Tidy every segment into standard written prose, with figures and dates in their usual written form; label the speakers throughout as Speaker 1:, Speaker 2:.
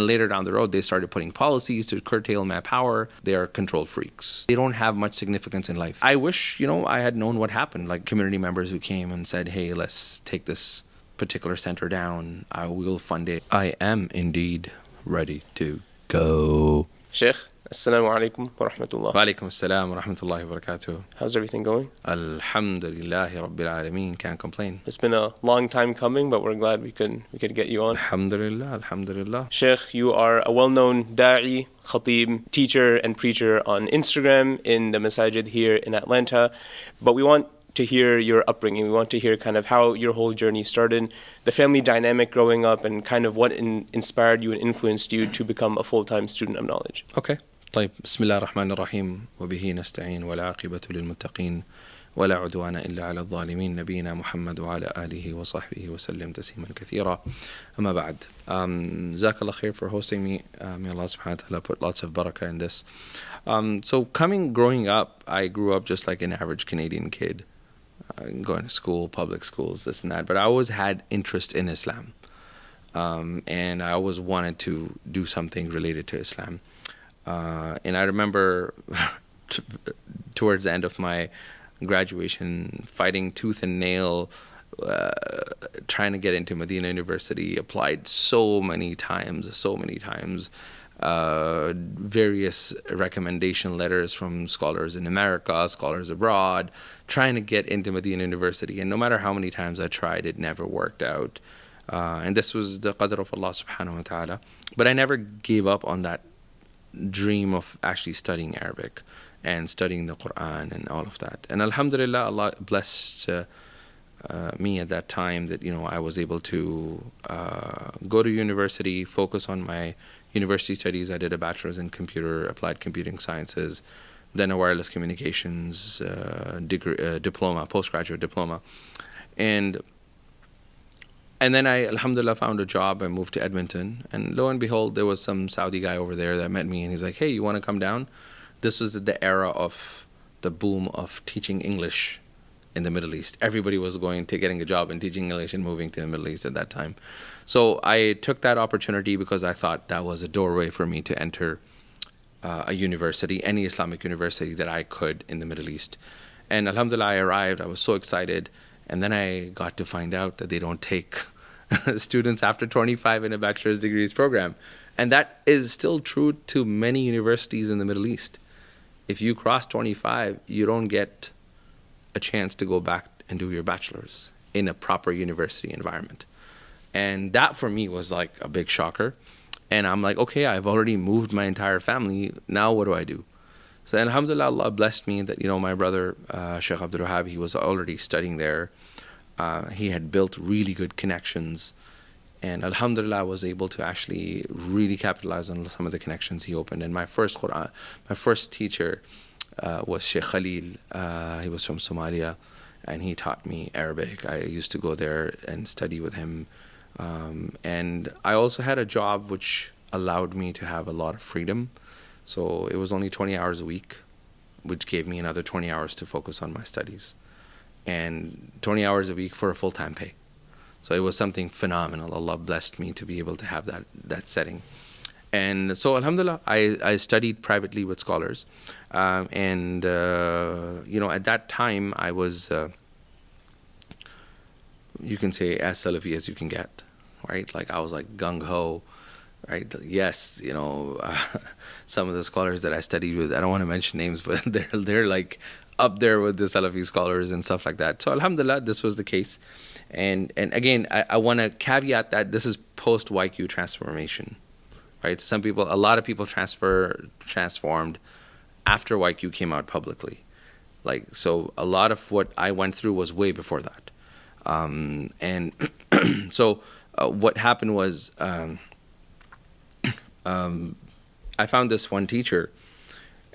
Speaker 1: Later down the road, they started putting policies to curtail my power. They are control freaks. They don't have much significance in life. I wish, I had known what happened. Like community members who came and said, hey, let's take this particular center down. I will fund it. I am indeed ready to go.
Speaker 2: Sheikh, assalamu alaikum wa rahmatullah.
Speaker 1: Wa alaikum assalam wa rahmatullahi wa barakatuh.
Speaker 2: How's everything going?
Speaker 1: Alhamdulillahi Rabbil Alameen. Can't complain.
Speaker 2: It's been a long time coming, but we're glad we could get you on.
Speaker 1: Alhamdulillah, alhamdulillah.
Speaker 2: Sheikh, you are a well-known da'i, khatib, teacher and preacher on Instagram in the Masjid here in Atlanta. But we want to hear your upbringing. We want to hear kind of how your whole journey started, the family dynamic growing up, and kind of what inspired you and influenced you to become a full-time student of knowledge.
Speaker 1: Okay. طيب بسم الله الرحمن الرحيم وبه نستعين والعاقبة للمتقين ولا عدوان إلا على الظالمين نبينا محمد وعلى آله وصحبه وسلم تسليما كثيرا أما بعد جزاك الله خير for hosting me. May Allah subhanahu wa ta'ala put lots of barakah in this. So growing up, I grew up just like an average Canadian kid, going to school, public schools, this and that, but I always had interest in Islam, and I always wanted to do something related to Islam. And I remember towards the end of my graduation, fighting tooth and nail, trying to get into Medina University, applied so many times, various recommendation letters from scholars in America, scholars abroad, trying to get into Medina University. And no matter how many times I tried, it never worked out. And this was the qadr of Allah subhanahu wa ta'ala. But I never gave up on that dream of actually studying Arabic and studying the Quran and all of that. And alhamdulillah, Allah blessed me at that time that I was able to go to university, focus on my university studies. I did a bachelor's in applied computing sciences, then a wireless communications diploma, postgraduate diploma, and then I, alhamdulillah, found a job. I moved to Edmonton. And lo and behold, there was some Saudi guy over there that met me. And he's like, hey, you want to come down? This was the era of the boom of teaching English in the Middle East. Everybody was getting a job and teaching English and moving to the Middle East at that time. So I took that opportunity because I thought that was a doorway for me to enter a university, any Islamic university that I could in the Middle East. And alhamdulillah, I arrived. I was so excited. And then I got to find out that they don't take students after 25 in a bachelor's degrees program. And that is still true to many universities in the Middle East. If you cross 25, you don't get a chance to go back and do your bachelor's in a proper university environment. And that for me was like a big shocker. And I'm like, okay, I've already moved my entire family. Now what do I do? So alhamdulillah, Allah blessed me that, my brother, Shaykh Abdul Wahab, he was already studying there. He had built really good connections. And alhamdulillah, I was able to actually really capitalize on some of the connections he opened. And my first teacher was Sheikh Khalil. He was from Somalia, and he taught me Arabic. I used to go there and study with him. And I also had a job which allowed me to have a lot of freedom. So it was only 20 hours a week, which gave me another 20 hours to focus on my studies. And 20 hours a week for a full-time pay. So it was something phenomenal. Allah blessed me to be able to have that setting. And so alhamdulillah, I studied privately with scholars. At that time I was, you can say, as Salafi as you can get, right? Like I was like gung-ho. Right. Yes, some of the scholars that I studied with, I don't want to mention names, but they're like up there with the Salafi scholars and stuff like that. So alhamdulillah, this was the case. And again, I want to caveat that this is post-YQ transformation. Right? A lot of people transformed after YQ came out publicly. So a lot of what I went through was way before that. So what happened was, I found this one teacher,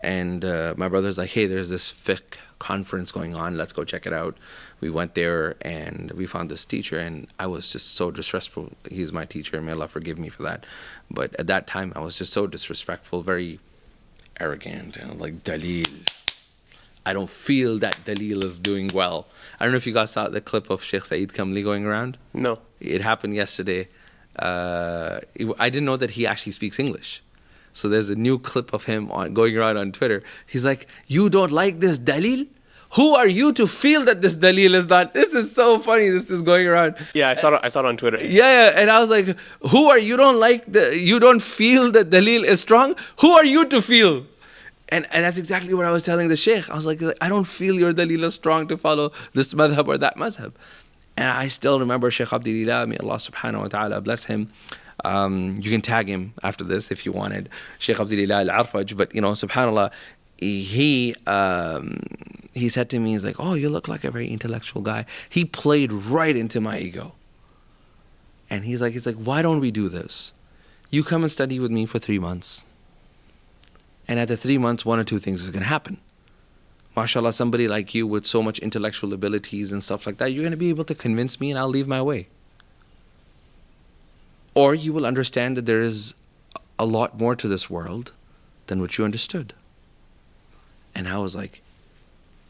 Speaker 1: and my brother's like, hey, there's this fiqh conference going on, let's go check it out. We went there and we found this teacher, and I was just so disrespectful. He's my teacher, may Allah forgive me for that. But at that time I was just so disrespectful, very arrogant, like Dalil. I don't feel that Dalil is doing well. I don't know if you guys saw the clip of Sheikh Saeed Kamli going around.
Speaker 2: No.
Speaker 1: It happened yesterday. I didn't know that he actually speaks English. So there's a new clip of him going around on Twitter. He's like, "You don't like this dalil? Who are you to feel that this dalil is not?" This is so funny. This is going around.
Speaker 2: Yeah, I saw it on Twitter.
Speaker 1: Yeah, and I was like, "Who are you? You don't feel that dalil is strong? Who are you to feel?" And that's exactly what I was telling the Shaykh. I was like, "I don't feel your dalil is strong to follow this madhab or that madhab." And I still remember Shaykh Abdulillah, may Allah subhanahu wa ta'ala bless him. You can tag him after this if you wanted, Shaykh Abdulillah al-Arfaj. But subhanAllah, he said to me, he's like, "Oh, you look like a very intellectual guy." He played right into my ego. And he's like, "Why don't we do this? You come and study with me for 3 months. And at the 3 months, one or two things is going to happen. MashaAllah, somebody like you with so much intellectual abilities and stuff like that, you're going to be able to convince me and I'll leave my way. Or you will understand that there is a lot more to this world than what you understood." And I was like,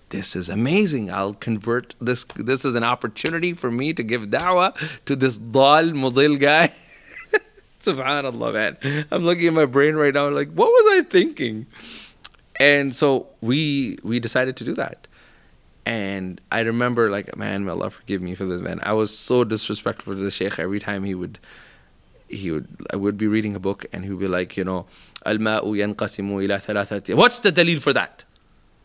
Speaker 1: this is amazing. I'll convert this. This is an opportunity for me to give da'wah to this dal mudil guy. Subhanallah, man. I'm looking at my brain right now like, what was I thinking? And so we decided to do that. And I remember, like, man, may Allah forgive me for this, man. I was so disrespectful to the Shaykh. Every time I would be reading a book and he would be like, al-ma'u yanqasimu ila thalathati. What's the dalil for that?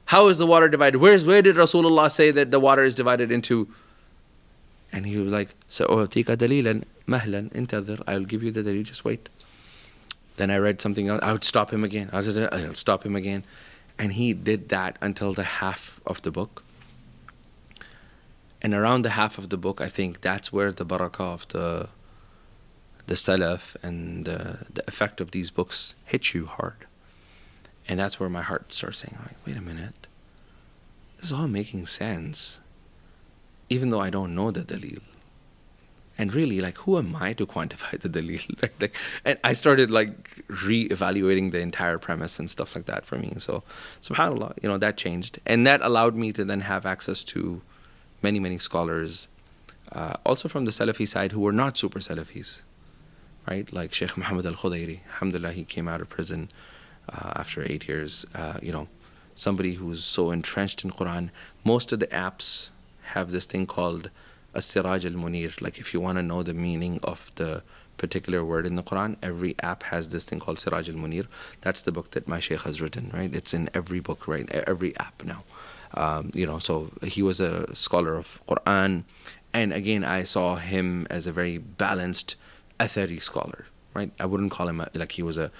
Speaker 1: How is the water divided? Where did Rasulullah say that the water is divided into? And he was like, "Sa'u'tika dalilan mahlan intadhir." I'll give you the dalil, just wait. Then I read something else. I would stop him again. I'll stop him again. And he did that until the half of the book. And around the half of the book, I think that's where the barakah of the salaf and the effect of these books hit you hard. And that's where my heart starts saying, like, wait a minute, this is all making sense, even though I don't know the dalil. And really, like, who am I to quantify the dalil? Right? And I started, like, re-evaluating the entire premise and stuff like that for me. So, subhanAllah, that changed. And that allowed me to then have access to many, many scholars, also from the Salafi side, who were not super Salafis, right? Like Shaykh Muhammad al-Khudairi. Alhamdulillah, he came out of prison after 8 years. Somebody who's so entrenched in Quran. Most of the apps have this thing called As-Siraj al-Munir. Like, if you want to know the meaning of the particular word in the Quran, every app has this thing called Siraj al-Munir. That's the book that my Shaykh has written, right? It's in every book, right? Every app now. So he was a scholar of Quran. And again, I saw him as a very balanced Athari scholar, right? I wouldn't call him like he was the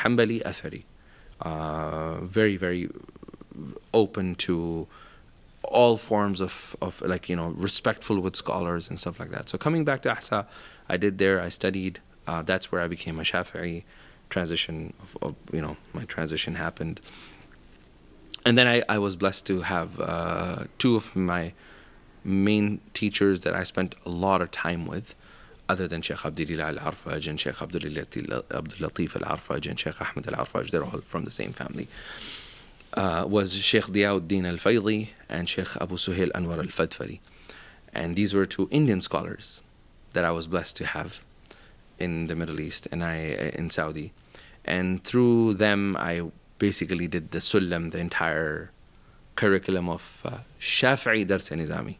Speaker 1: Hanbali Athari. Very, very open to all forms of respectful with scholars and stuff like that. So coming back to Ahsa, I studied. That's where I became a Shafi'i. My transition happened. And then I was blessed to have two of my main teachers that I spent a lot of time with, other than Shaykh Abdulillah al-Arfaj and Shaykh Abdul Latif al-Arfaj and Shaykh Ahmad al-Arfaj. They're all from the same family. Was Shaykh Diyauddin al-Faydi and Shaykh Abu Suhail Anwar al-Fadfari. And these were two Indian scholars that I was blessed to have in the Middle East and in Saudi. And through them, I basically did the Sullam, the entire curriculum of Shafi'i Dars Nizami.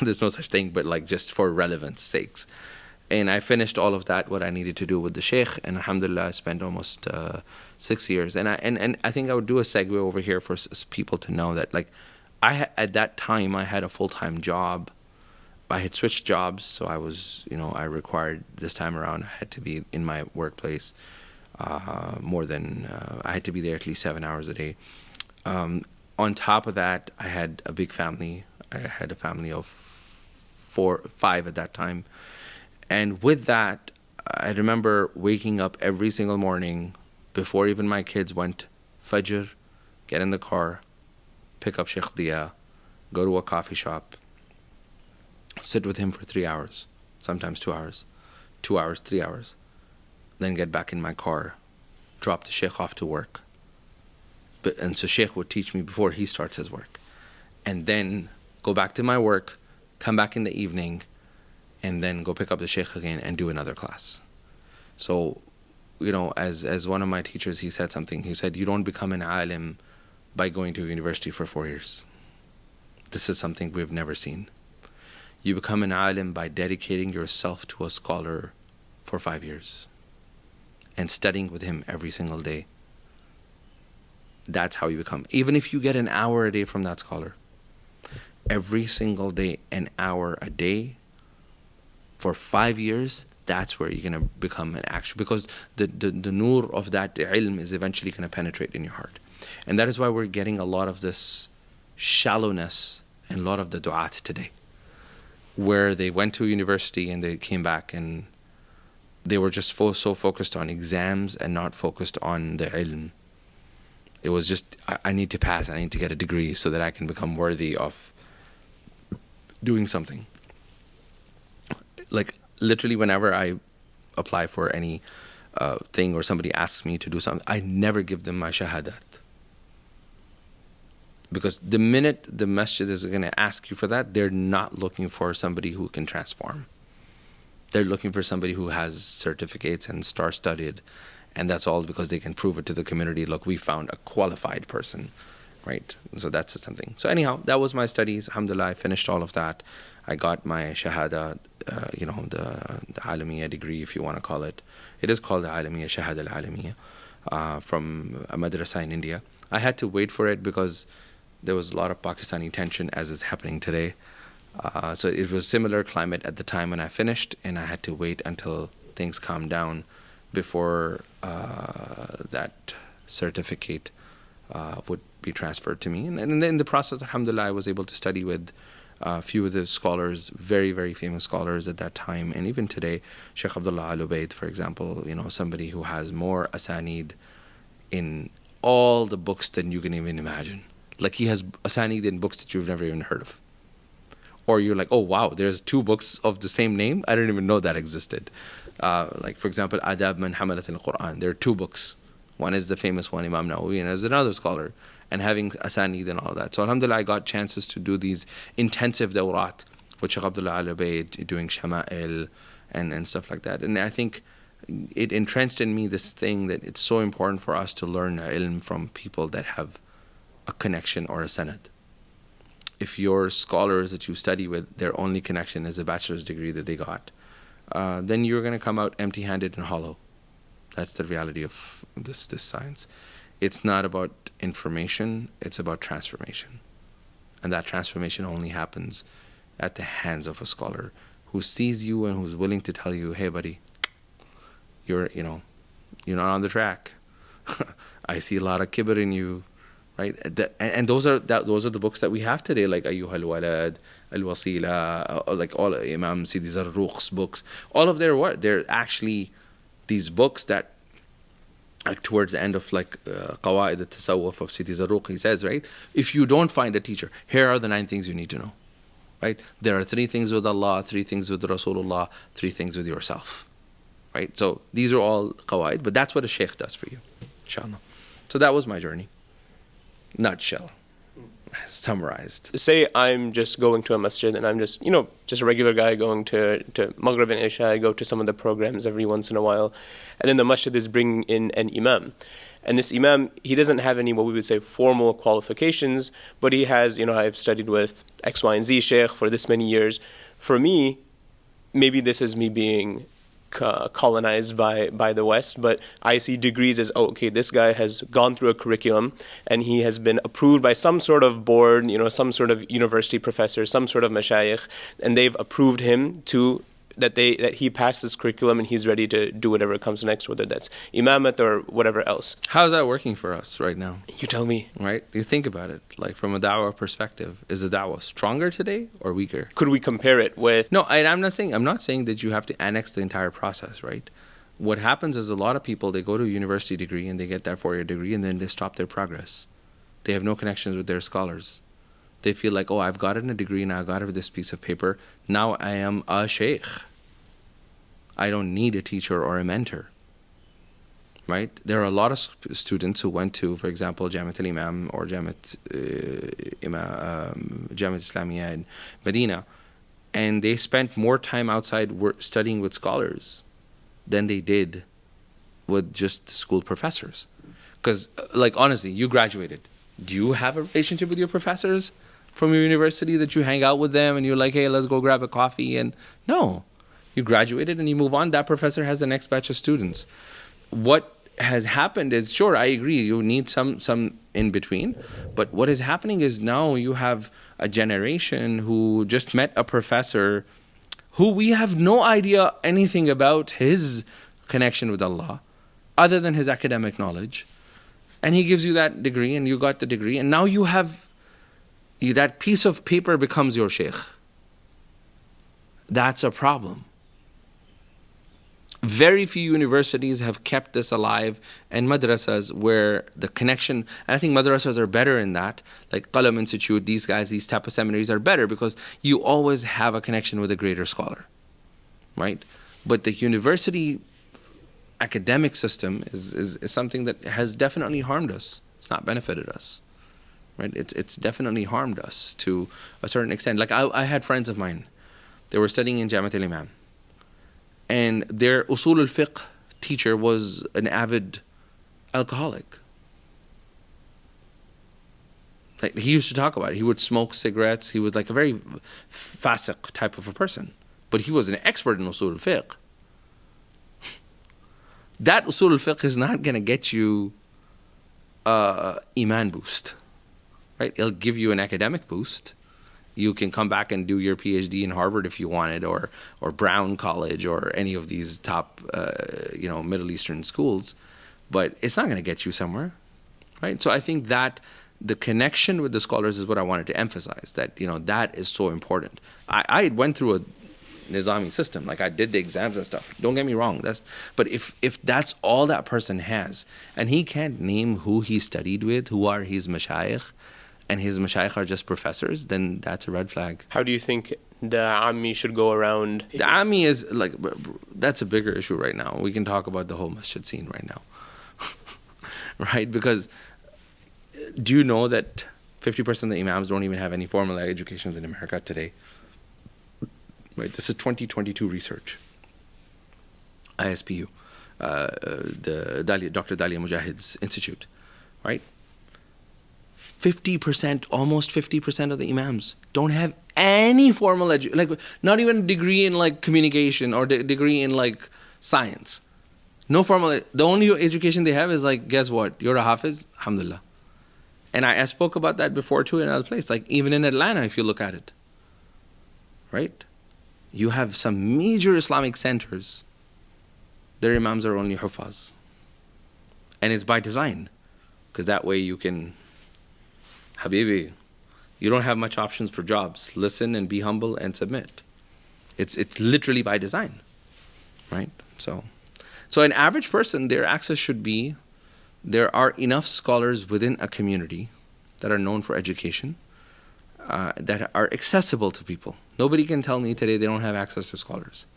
Speaker 1: There's no such thing, but like just for relevance sakes. And I finished all of that, what I needed to do with the Shaykh, and alhamdulillah, I spent almost 6 years. And I think I would do a segue over here for people to know that, like, at that time, I had a full-time job. I had switched jobs, so I was, I required this time around, I had to be in my workplace I had to be there at least 7 hours a day. On top of that, I had a big family. I had a family of 5 at that time. And with that, I remember waking up every single morning before even my kids went Fajr, get in the car, pick up Sheikh Diya, go to a coffee shop, sit with him for 3 hours, sometimes 2 hours, 2 hours, 3 hours, then get back in my car, drop the Sheikh off to work. And so Sheikh would teach me before he starts his work. And then go back to my work, come back in the evening, and then go pick up the sheikh again and do another class. So, as one of my teachers, he said something. He said, you don't become an alim by going to university for 4 years. This is something we've never seen. You become an alim by dedicating yourself to a scholar for 5 years and studying with him every single day. That's how you become. Even if you get an hour a day from that scholar, every single day, an hour a day, for 5 years, that's where you're going to become an actual, because the nur of that ilm is eventually going to penetrate in your heart. And that is why we're getting a lot of this shallowness and a lot of the du'at today, where they went to university and they came back and they were just so focused on exams and not focused on the ilm. It was just, I need to pass, I need to get a degree so that I can become worthy of doing something. Like, literally, whenever I apply for any thing or somebody asks me to do something, I never give them my shahadat. Because the minute the masjid is going to ask you for that, they're not looking for somebody who can transform. They're looking for somebody who has certificates and star-studied, and that's all because they can prove it to the community. Look, we found a qualified person, right? So that's something. So anyhow, that was my studies. Alhamdulillah, I finished all of that. I got my shahada, the Alamiya degree, if you want to call it. It is called the Alamiya, Shahada al-Alamiya, from a madrasa in India. I had to wait for it because there was a lot of Pakistani tension, as is happening today. So it was similar climate at the time when I finished, and I had to wait until things calmed down before that certificate would be transferred to me. And then in the process, alhamdulillah, I was able to study with a few of the scholars, very, very famous scholars at that time, and even today, Shaykh Abdullah Al-Ubaid, for example, somebody who has more asanid in all the books than you can even imagine. Like, he has asanid in books that you've never even heard of. Or you're like, oh wow, there's 2 books of the same name? I didn't even know that existed. Like, for example, Adab Man Hamalat al-Quran. There are 2 books. One is the famous one, Imam Nawawi, and there's another scholar, and having asanid and all that. So alhamdulillah, I got chances to do these intensive dawrat with Shaykh Abdullah Al-Ubaid, doing shama'il and stuff like that. And I think it entrenched in me this thing that it's so important for us to learn ilm from people that have a connection or a sanad. If your scholars that you study with, their only connection is a bachelor's degree that they got, then you're going to come out empty-handed and hollow. That's the reality of this science. It's not about information, it's about transformation. And that transformation only happens at the hands of a scholar who sees you and who's willing to tell you, hey buddy, you're not on the track. I see a lot of kibr in you. Right, and those are the books that we have today, like Ayyuha al-Walad, Al-Wasila, like all Imam Sidi Zarruq's books. All of they're actually these books that, like, towards the end of like Qawaid al-Tasawwuf of Sidi Zarruq, he says, right, if you don't find a teacher, here are the 9 things you need to know. Right, there are 3 things with Allah, 3 things with Rasulullah, 3 things with yourself. Right, so these are all Qawaid, but that's what a sheikh does for you, inshallah. So that was my journey. Nutshell, summarized.
Speaker 2: Say I'm just going to a masjid and I'm just a regular guy going to Maghrib and Isha. I go to some of the programs every once in a while. And then the masjid is bringing in an imam. And this imam, he doesn't have any what we would say formal qualifications, but he has, I've studied with X, Y, and Z sheikh for this many years. For me, maybe this is me being colonized by the West, but I see degrees as, okay, this guy has gone through a curriculum and he has been approved by some sort of board, some sort of university professor, some sort of mashayikh, and they've approved him to that he passed this curriculum and he's ready to do whatever comes next, whether that's imamat or whatever else.
Speaker 1: How's that working for us right now?
Speaker 2: You tell me.
Speaker 1: Right? You think about it, like from a da'wah perspective. Is the da'wah stronger today or weaker?
Speaker 2: Could we compare it with...
Speaker 1: No, I'm not saying that you have to annex the entire process, right? What happens is a lot of people, they go to a university degree and they get that 4-year degree and then they stop their progress. They have no connections with their scholars. They feel like, oh, I've gotten a degree now, I got this piece of paper. Now I am a sheikh. I don't need a teacher or a mentor. Right? There are a lot of students who went to, for example, Jamiat al-Imam or Jamiat Islamiyah in Medina. And they spent more time outside studying with scholars than they did with just school professors. Because, like, honestly, you graduated. Do you have a relationship with your professors from your university that you hang out with them and you're like, hey, let's go grab a coffee? And no, you graduated and you move on. That professor has the next batch of students. What has happened is, sure, I agree, you need some in between. But what is happening is now you have a generation who just met a professor who we have no idea anything about his connection with Allah other than his academic knowledge. And he gives you that degree and you got the degree. And now you have, that piece of paper becomes your sheikh. That's a problem. Very few universities have kept this alive, and madrasas where the connection, and I think madrasas are better in that, like Qalam Institute, these guys, these type of seminaries are better because you always have a connection with a greater scholar, right? But the university academic system is something that has definitely harmed us. It's not benefited us, right? It's definitely harmed us to a certain extent. Like I had friends of mine, they were studying in Jamiat al-Imam, and their usul al-fiqh teacher was an avid alcoholic. Like, he used to talk about it. He would smoke cigarettes. He was like a very fasiq type of a person. But he was an expert in usul al-fiqh. That usul al-fiqh is not going to get you iman boost, right? It'll give you an academic boost. You can come back and do your PhD in Harvard if you wanted, or Brown College, or any of these top, Middle Eastern schools. But it's not going to get you somewhere, right? So I think that the connection with the scholars is what I wanted to emphasize, that, that is so important. I went through a Nizami system, like I did the exams and stuff. Don't get me wrong. But if that's all that person has, and he can't name who he studied with, who are his mashayikh, and his mashayikh are just professors, then that's a red flag.
Speaker 2: How do you think the Ammi should go around?
Speaker 1: The Ammi is like, that's a bigger issue right now. We can talk about the whole masjid scene right now. Right? Because do you know that 50% of the imams don't even have any formal educations in America today? Right? This is 2022 research. ISPU, the Dr. Dalia Mujahid's Institute, right? almost 50% of the imams don't have any formal like not even a degree in like communication or degree in like science. No formal. The only education they have is like, guess what? You're a hafiz, alhamdulillah. And I spoke about that before too in another place. Like even in Atlanta, if you look at it, right? You have some major Islamic centers. Their imams are only hufaz. And it's by design. Because that way you can, Habibi, you don't have much options for jobs. Listen and be humble and submit. It's literally by design, right? So an average person, their access should be, there are enough scholars within a community that are known for education, that are accessible to people. Nobody can tell me today they don't have access to scholars.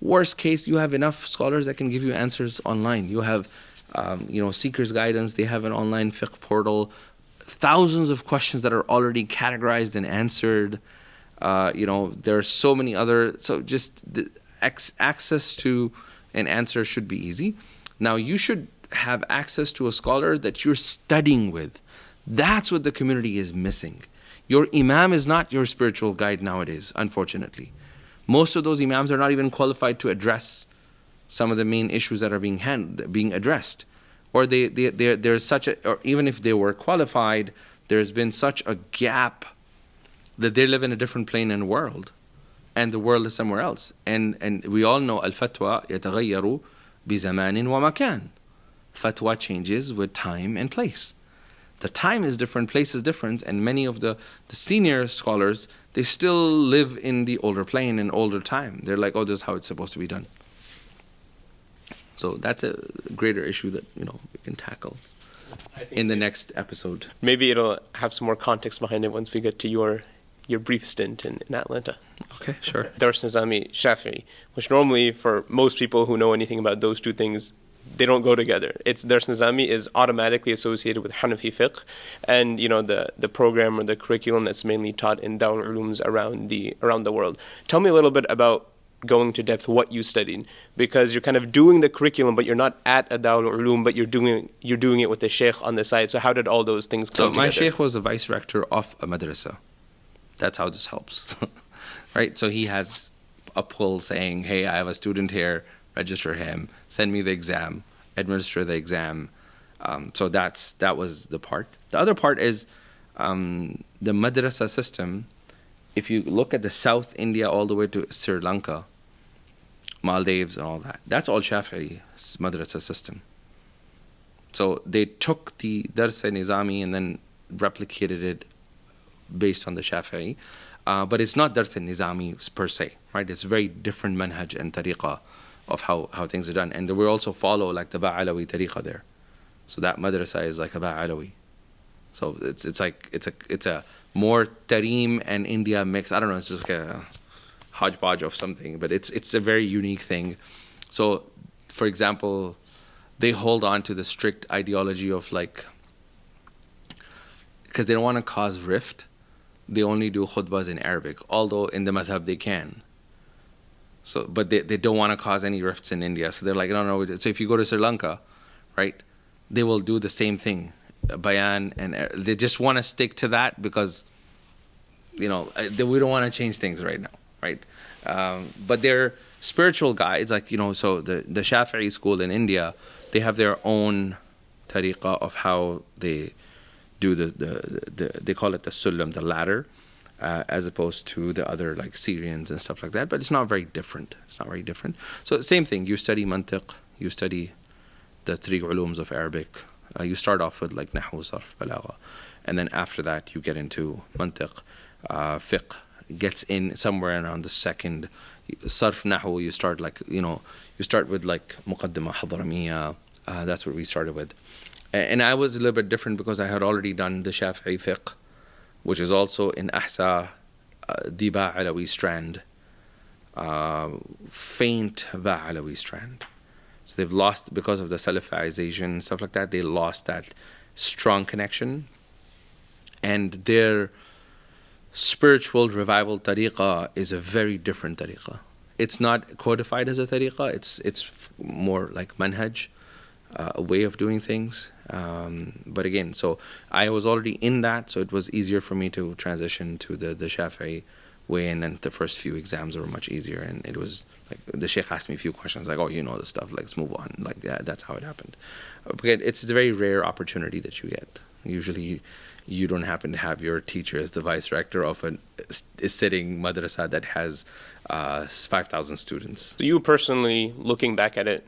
Speaker 1: Worst case, you have enough scholars that can give you answers online. You have, Seeker's Guidance. They have an online fiqh portal. Thousands of questions that are already categorized and answered. There are so many other. So just the access to an answer should be easy. Now you should have access to a scholar that you're studying with. That's what the community is missing. Your imam is not your spiritual guide nowadays, unfortunately. Most of those imams are not even qualified to address some of the main issues that are being addressed. Or there's such a, or even if they were qualified, there's been such a gap that they live in a different plane and world, and the world is somewhere else. And we all know al-fatwa يتغير بزمان ومكان. Fatwa changes with time and place. The time is different, place is different, and many of the senior scholars, they still live in the older plane and older time. They're like, oh, this is how it's supposed to be done. So that's a greater issue that we can tackle in the next episode.
Speaker 2: Maybe it'll have some more context behind it once we get to your brief stint in Atlanta.
Speaker 1: Okay, sure.
Speaker 2: Dars Nizami, Shafi, which normally for most people who know anything about those two things they don't go together. It's Dars Nizami is automatically associated with Hanafi fiqh, and the program or the curriculum that's mainly taught in Darul Ulooms around the world. Tell me a little bit about going to depth what you studied, because you're kind of doing the curriculum, but you're not at a Darul Uloom, but you're doing it with the Shaykh on the side. So how did all those things come together?
Speaker 1: So my Shaykh was the vice rector of a madrasa. That's how this helps, right? So he has a pull saying, hey, I have a student here, register him, send me the exam, administer the exam. So that was the part. The other part is the madrasa system. If you look at the South India all the way to Sri Lanka, Maldives and all that, that's all Shafi'i madrasa system. So they took the Dars Nizami and then replicated it based on the Shafi'i. But it's not Dars Nizami per se, right? It's very different manhaj and tariqah of how things are done. And we also follow like the Ba'alawi tariqah there. So that madrasa is like a Ba'alawi. So it's a more Tareem and India mix. I don't know, it's just like a hodgepodge of something, but it's a very unique thing. So, for example, they hold on to the strict ideology of like, because they don't want to cause rift, they only do khutbahs in Arabic, although in the madhab they can. So, but they don't want to cause any rifts in India. So they're like, no. So if you go to Sri Lanka, right, they will do the same thing, bayan, and they just want to stick to that because, we don't want to change things right now, right? But they're spiritual guides, like, so the Shafi'i school in India, they have their own tariqah of how they do they call it the sulam, the ladder, as opposed to the other like Syrians and stuff like that. But it's not very different. So same thing, you study mantiq, you study the three ulums of Arabic. You start off with like nahwu, sarf, balagha, and then after that you get into mantiq. Fiqh gets in somewhere around the second. Sarf, nahwu, you start you start with like muqaddimah, hadramiyya. That's what we started with. And I was a little bit different because I had already done the Shafi'i fiqh, which is also in Ahsa, the Ba'alawi strand, faint Ba'alawi strand. So they've lost, because of the Salafization and stuff like that, they lost that strong connection. And their spiritual revival tariqah is a very different tariqah. It's not codified as a tariqah, it's more like manhaj, a way of doing things. But again, so I was already in that, so it was easier for me to transition to the Shafi'i way, and then the first few exams were much easier, and it was like the Shaykh asked me a few questions like, oh, you know the stuff, let's move on. Like that's how it happened. But it's a very rare opportunity that you get. Usually you don't happen to have your teacher as the vice rector of a sitting madrasa that has 5,000 students. So
Speaker 2: you personally, looking back at it,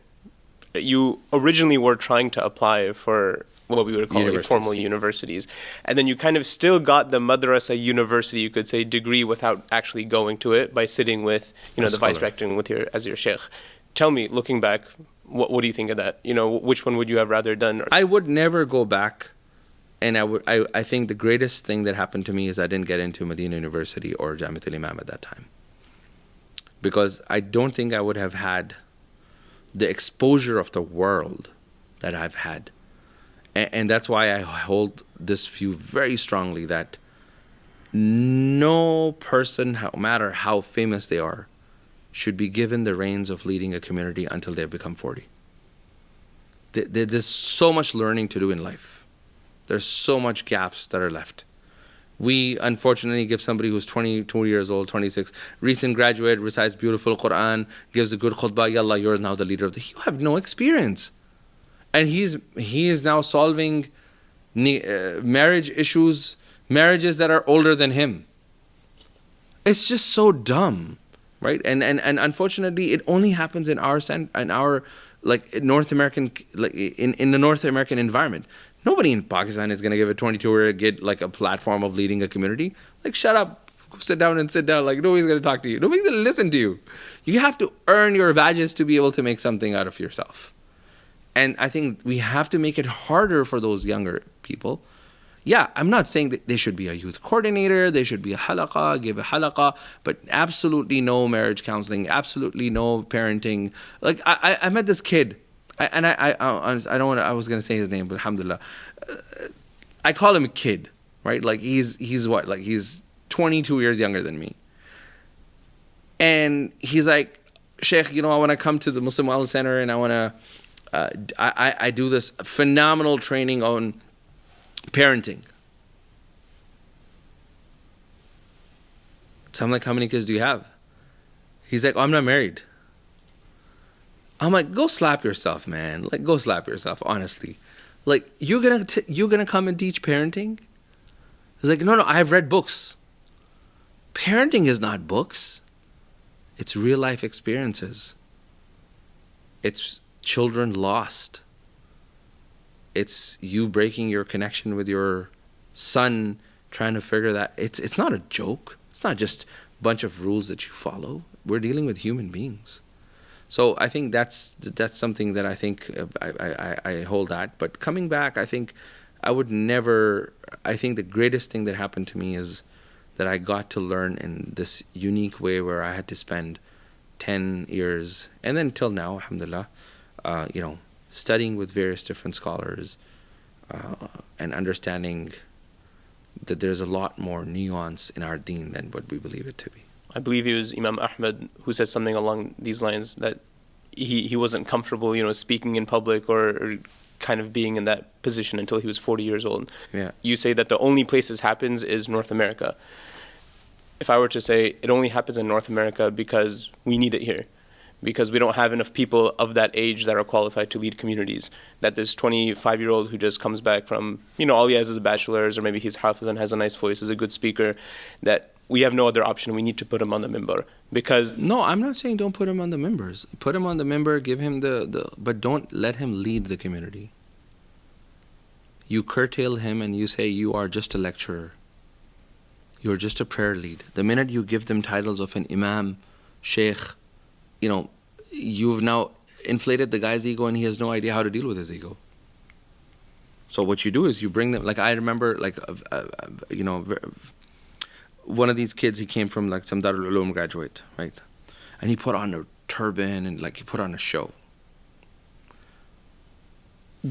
Speaker 2: you originally were trying to apply for what we would call formal universities, and then you kind of still got the madrasa university, you could say, degree without actually going to it by sitting with the vice rector and as your sheikh. Tell me, looking back, what do you think of that? Which one would you have rather done?
Speaker 1: I would never go back, and I think the greatest thing that happened to me is I didn't get into Medina University or Jamiat al-Imam at that time, because I don't think I would have had the exposure of the world that I've had. And that's why I hold this view very strongly, that no person, no matter how famous they are, should be given the reins of leading a community until they've become 40. There's so much learning to do in life. There's so much gaps that are left. We unfortunately give somebody who's 22 years old, 26, recent graduate, recites beautiful Quran, gives a good khutbah, yallah, you're now the leader of you have no experience. And he is now solving marriage issues, marriages that are older than him. It's just so dumb, right? And unfortunately, it only happens in our like North American, like in the North American environment. Nobody in Pakistan is going to give a 22-year-old kid like a platform of leading a community. Like, shut up, sit down. Like, nobody's going to talk to you. Nobody's going to listen to you. You have to earn your badges to be able to make something out of yourself. And I think we have to make it harder for those younger people. Yeah, I'm not saying that they should be a youth coordinator, they should be a halaqah, give a halaqah, but absolutely no marriage counseling, absolutely no parenting. Like, I met this kid, I don't want to, I was going to say his name, but alhamdulillah. I call him a kid, right? Like he's what? Like he's 22 years younger than me. And he's like, Sheikh, you know, I want to come to the Muslim Wellness Center and I want to, I do this phenomenal training on parenting. So I'm like, how many kids do you have? He's like, oh, I'm not married. I'm like, go slap yourself, man. Like, go slap yourself, honestly. Like, you're gonna come and teach parenting? He's like, no, I've read books. Parenting is not books. It's real life experiences. It's children lost. It's you breaking your connection with your son, trying to figure that. It's not a joke. It's not just a bunch of rules that you follow. We're dealing with human beings. So I think that's something that I think I hold at. But coming back, I think I would never. I think the greatest thing that happened to me is that I got to learn in this unique way where I had to spend 10 years and then till now, alhamdulillah, studying with various different scholars and understanding that there's a lot more nuance in our deen than what we believe it to be.
Speaker 2: I believe it was Imam Ahmad who said something along these lines, that he wasn't comfortable, speaking in public or kind of being in that position until he was 40 years old.
Speaker 1: Yeah.
Speaker 2: You say that the only place this happens is North America. If I were to say it only happens in North America because we need it here, because we don't have enough people of that age that are qualified to lead communities, that this 25-year-old who just comes back from, all he has is a bachelor's, or maybe he's hafiz and has a nice voice, is a good speaker, that we have no other option. We need to put him on the minbar. Because
Speaker 1: no, I'm not saying don't put him on the minbars. Put him on the minbar, give him but don't let him lead the community. You curtail him and you say you are just a lecturer. You're just a prayer lead. The minute you give them titles of an imam, sheikh, you've now inflated the guy's ego and he has no idea how to deal with his ego. So what you do is you bring them, like I remember, one of these kids, he came from like some Darul Uloom graduate, right? And he put on a turban and he put on a show.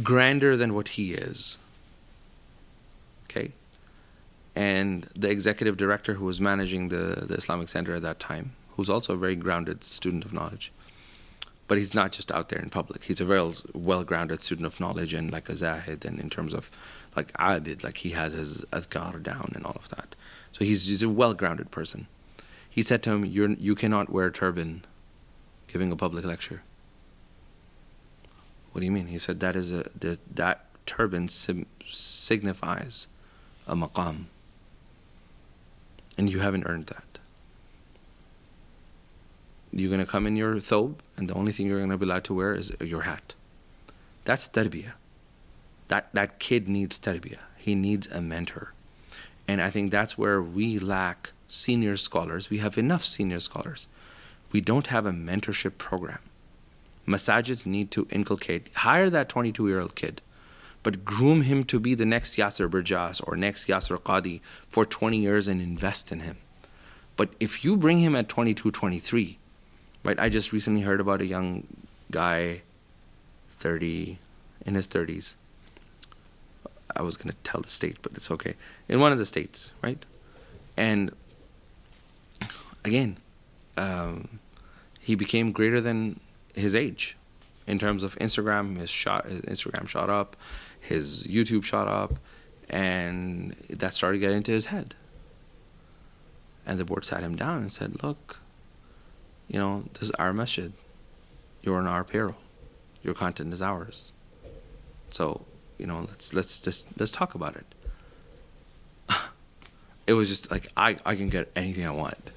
Speaker 1: Grander than what he is. Okay? And the executive director who was managing the Islamic Center at that time, who's also a very grounded student of knowledge, but he's not just out there in public. He's a very well-grounded student of knowledge and like a zahid, and in terms of like abid, like he has his adhkar down and all of that. So he's a well-grounded person. He said to him, you cannot wear a turban giving a public lecture. What do you mean? He said that turban signifies a maqam. And you haven't earned that. You're going to come in your thobe, and the only thing you're going to be allowed to wear is your hat. That's tarbiyah. That kid needs tarbiyah. He needs a mentor. And I think that's where we lack senior scholars. We have enough senior scholars. We don't have a mentorship program. Masajids need to hire that 22-year-old kid, but groom him to be the next Yasser Burjas or next Yasser Qadi for 20 years and invest in him. But if you bring him at 22, 23, right? I just recently heard about a young guy, in his 30s. I was going to tell the state, but it's okay. In one of the states, right? And again, he became greater than his age in terms of Instagram. His Instagram shot up, his YouTube shot up, and that started getting into his head. And the board sat him down and said, look, this is our masjid. You're on our payroll. Your content is ours. So, let's talk about it. It was just like, I can get anything I want.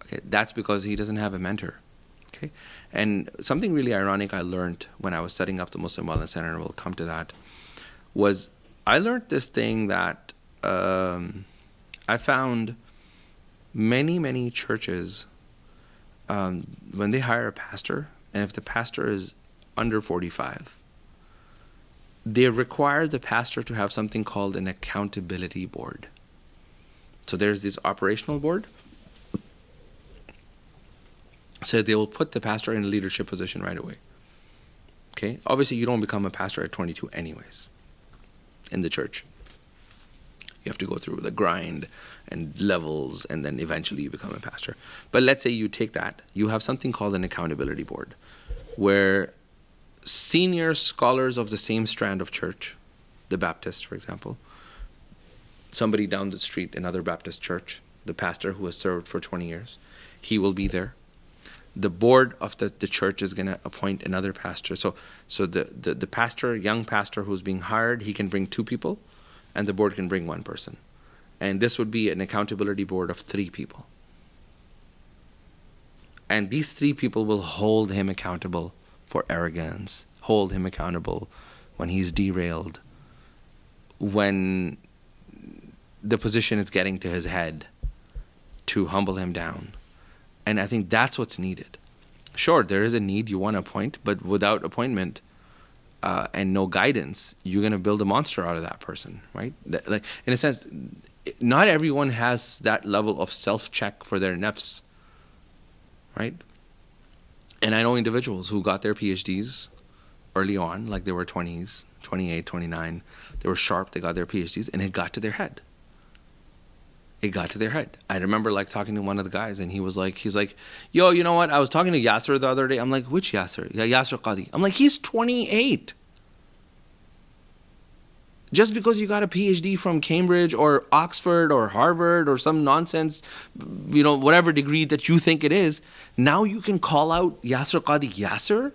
Speaker 1: Okay, that's because he doesn't have a mentor. Okay, and something really ironic I learned when I was setting up the Muslim Wellness Center, and we'll come to that, was I learned this thing that I found many churches, when they hire a pastor, and if the pastor is under 45, they require the pastor to have something called an accountability board. So there's this operational board. So they will put the pastor in a leadership position right away. Okay? Obviously, you don't become a pastor at 22 anyways in the church. You have to go through the grind and levels, and then eventually you become a pastor. But let's say you take that. You have something called an accountability board, where senior scholars of the same strand of church, the Baptist, for example, somebody down the street, another Baptist church, the pastor who has served for 20 years, he will be there. The board of the church is going to appoint another pastor. So the pastor, young pastor who's being hired, he can bring 2 people, and the board can bring 1 person. And this would be an accountability board of 3 people. And these 3 people will hold him accountable for arrogance, hold him accountable when he's derailed, when the position is getting to his head, to humble him down. And I think that's what's needed. Sure, there is a need, you want to appoint, but without appointment and no guidance, you're going to build a monster out of that person, right? Like, in a sense, not everyone has that level of self-check for their nafs, right? And I know individuals who got their PhDs early on, like they were 20s, 28, 29. They were sharp, they got their PhDs, and it got to their head. It got to their head. I remember like talking to one of the guys, and he's like, yo, you know what? I was talking to Yasser the other day. I'm like, which Yasser? Yeah, Yasser Qadi. I'm like, he's 28. Just because you got a PhD from Cambridge or Oxford or Harvard or some nonsense, whatever degree that you think it is, now you can call out Yasser Qadi Yasser?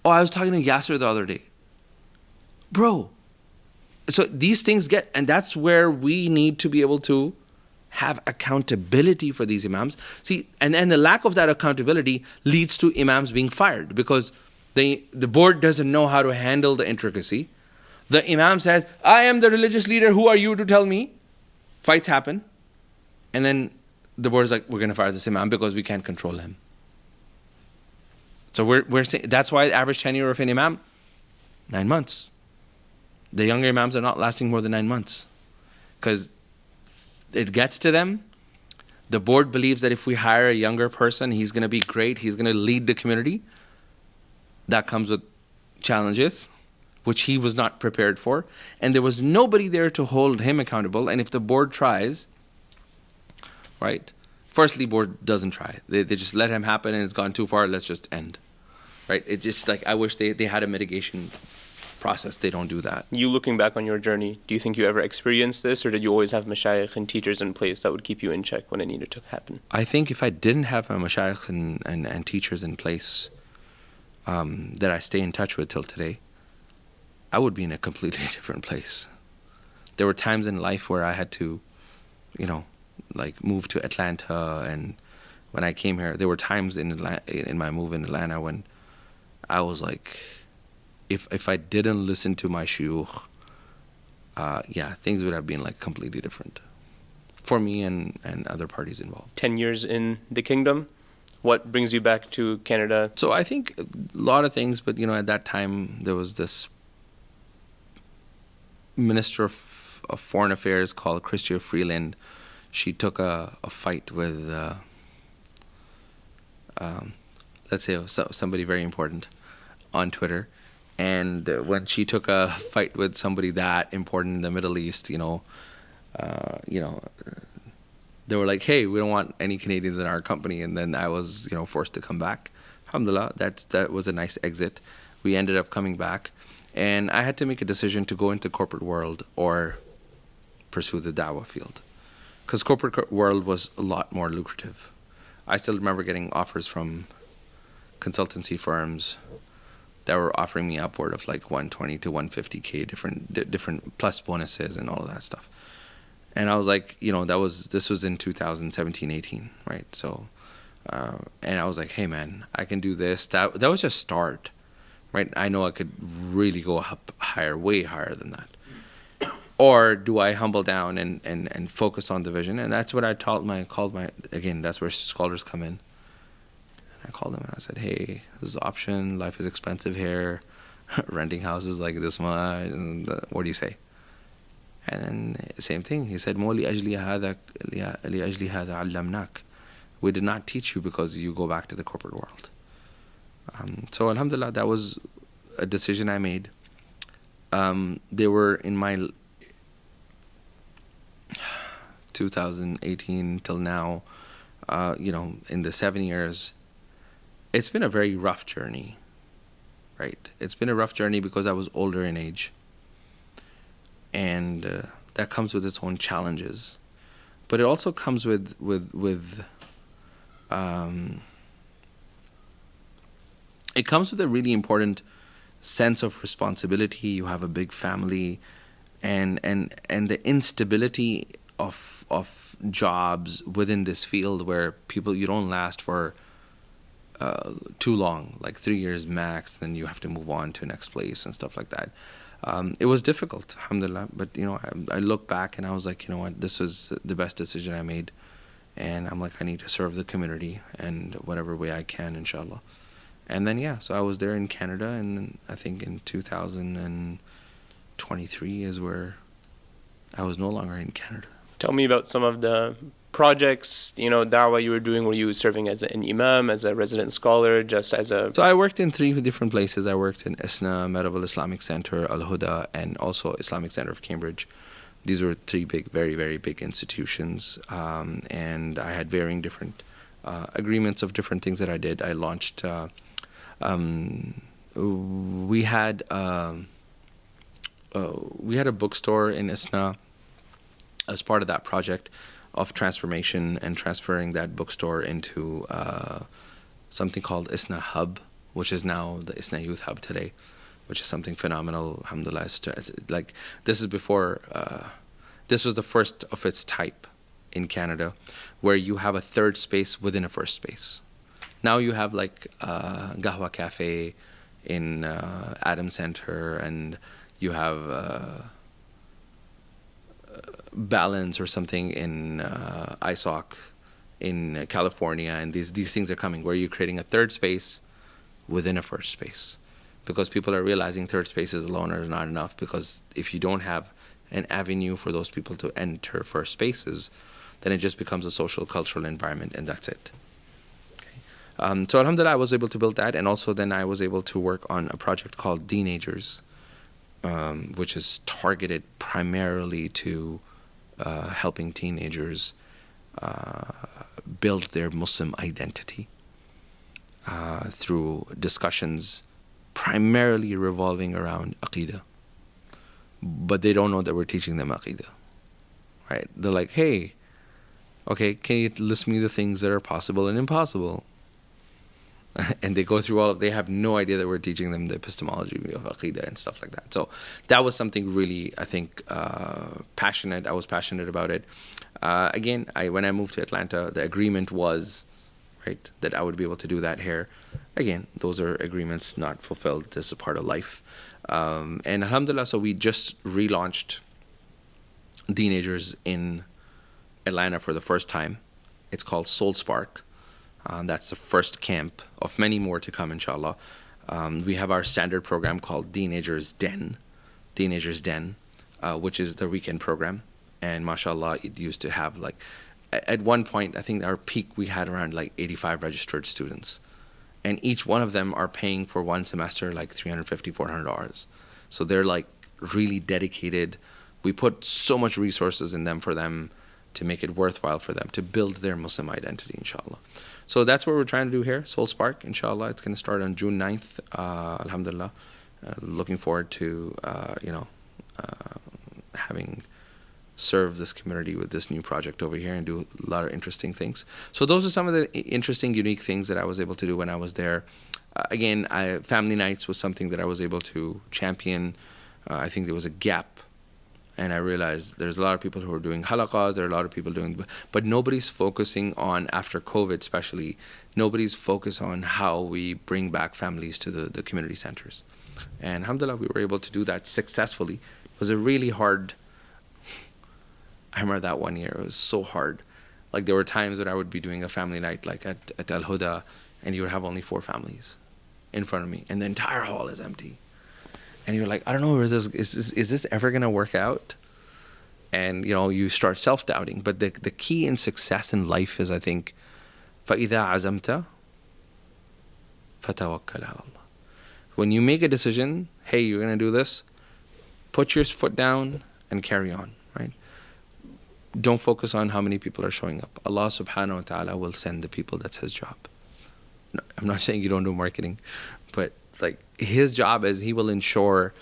Speaker 1: Oh, I was talking to Yasser the other day. Bro. So these things and that's where we need to be able to have accountability for these imams. See, and the lack of that accountability leads to imams being fired, because the board doesn't know how to handle the intricacy. The imam says, I am the religious leader, who are you to tell me? Fights happen. And then the board is like, we're going to fire this imam because we can't control him. So we're saying that's why the average tenure of an imam, 9 months. The younger imams are not lasting more than 9 months, because it gets to them. The board believes that if we hire a younger person, he's going to be great, he's going to lead the community. That comes with challenges, which he was not prepared for. And there was nobody there to hold him accountable. And if the board tries, right, firstly, board doesn't try. They just let him happen, and it's gone too far, let's just end. Right? It's just like, I wish they had a mitigation process. They don't do that.
Speaker 2: You looking back on your journey, do you think you ever experienced this, or did you always have mashayikh and teachers in place that would keep you in check when it needed to happen?
Speaker 1: I think if I didn't have my mashayikh and teachers in place that I stay in touch with till today, I would be in a completely different place. There were times in life where I had to, like move to Atlanta, and when I came here, there were times in my move in Atlanta when I was like, if I didn't listen to my shuyukh, things would have been like completely different for me and other parties involved.
Speaker 2: 10 years in the kingdom, what brings you back to Canada?
Speaker 1: So I think a lot of things, but at that time there was this Minister of Foreign Affairs called Chrystia Freeland. She took a fight with, let's say, somebody very important on Twitter. And when she took a fight with somebody that important in the Middle East, they were like, hey, we don't want any Canadians in our company. And then I was, forced to come back. Alhamdulillah, that was a nice exit. We ended up coming back. And I had to make a decision to go into the corporate world or pursue the da'wah field. Because corporate world was a lot more lucrative. I still remember getting offers from consultancy firms that were offering me upward of like 120 to 150K, different plus bonuses and all of that stuff. And I was like, this was in 2017, 18, right? So, and I was like, hey man, I can do this. That was just start, right? I know I could really go up higher, way higher than that. Or do I humble down and focus on the vision? And that's what I called again, that's where scholars come in. I called them and I said, hey, this is an option. Life is expensive here. Renting houses like this much. And what do you say? And then same thing. He said, "Mo li ajli hada allamnak." We did not teach you because you go back to the corporate world. So alhamdulillah, that was a decision I made. They were in my 2018 till now, in the 7 years, it's been a very rough journey, right? It's been a rough journey because I was older in age. And that comes with its own challenges. But it also comes with it comes with a really important sense of responsibility. You have a big family, and the instability of jobs within this field where you don't last for too long, like 3 years max, then you have to move on to next place and stuff like that. It was difficult, alhamdulillah, but I look back and I was like, you know what, this was the best decision I made, and I'm like, I need to serve the community in whatever way I can, inshallah. And then so I was there in Canada, and I think in 2023 is where I was no longer in Canada.
Speaker 2: Tell me about some of the projects, da'wah you were doing. Were you serving as an imam, as a resident scholar, just as a...
Speaker 1: So I worked in 3 different places. I worked in ISNA, Medieval Islamic Center, Al-Huda, and also Islamic Center of Cambridge. These were 3 big, very, very big institutions. And I had varying different agreements of different things that I did. I launched... we had a bookstore in ISNA as part of that project of transformation and transferring that bookstore into something called ISNA Hub, which is now the ISNA Youth Hub today, which is something phenomenal, alhamdulillah. Like, this is before, this was the first of its type in Canada, where you have a third space within a first space. Now you have like Gahwa Cafe in Adam Center, and you have Balance or something in ISOC in California, and these things are coming where you're creating a third space within a first space, because people are realizing third spaces alone are not enough, because if you don't have an avenue for those people to enter first spaces, then it just becomes a social cultural environment, and that's it. So alhamdulillah, I was able to build that, and also then I was able to work on a project called Teenagers, which is targeted primarily to helping teenagers build their Muslim identity through discussions primarily revolving around Aqidah. But they don't know that we're teaching them Aqidah, right? They're like, hey, okay, can you list me the things that are possible and impossible? And they go through they have no idea that we're teaching them the epistemology of Aqidah and stuff like that. So that was something really, I think, passionate. I was passionate about it. Again, when I moved to Atlanta, the agreement was, right, that I would be able to do that here. Again, those are agreements not fulfilled. This is part of life. And alhamdulillah, so we just relaunched Teenagers in Atlanta for the first time. It's called Soul Spark. That's the first camp of many more to come, inshallah. We have our standard program called Teenagers Den, which is the weekend program. And mashallah, it used to have at one point, I think our peak, we had around 85 registered students. And each one of them are paying for one semester $350, $400. So they're really dedicated. We put so much resources in them for them to make it worthwhile for them to build their Muslim identity, inshallah. So that's what we're trying to do here, Soul Spark, inshallah. It's going to start on June 9th, alhamdulillah. Looking forward to, having served this community with this new project over here and do a lot of interesting things. So those are some of the interesting, unique things that I was able to do when I was there. Again, family nights was something that I was able to champion. I think there was a gap. And I realized there's a lot of people who are doing halaqas, there are a lot of people doing, but nobody's focusing on, after COVID especially, nobody's focused on how we bring back families to the community centers. And alhamdulillah, we were able to do that successfully. It was a really hard, I remember that one year, it was so hard. There were times that I would be doing a family night at Al-Huda, and you would have only 4 families in front of me, and the entire hall is empty. And you're like, I don't know, is this ever going to work out? And, you start self-doubting. But the key in success in life is, I think, فَإِذَا عَزَمْتَ فَتَوَكَّلْ عَلَى اللَّهِ. When you make a decision, hey, you're going to do this, put your foot down and carry on, right? Don't focus on how many people are showing up. Allah subhanahu wa ta'ala will send the people. That's His job. No, I'm not saying you don't do marketing, but like His job is He will ensure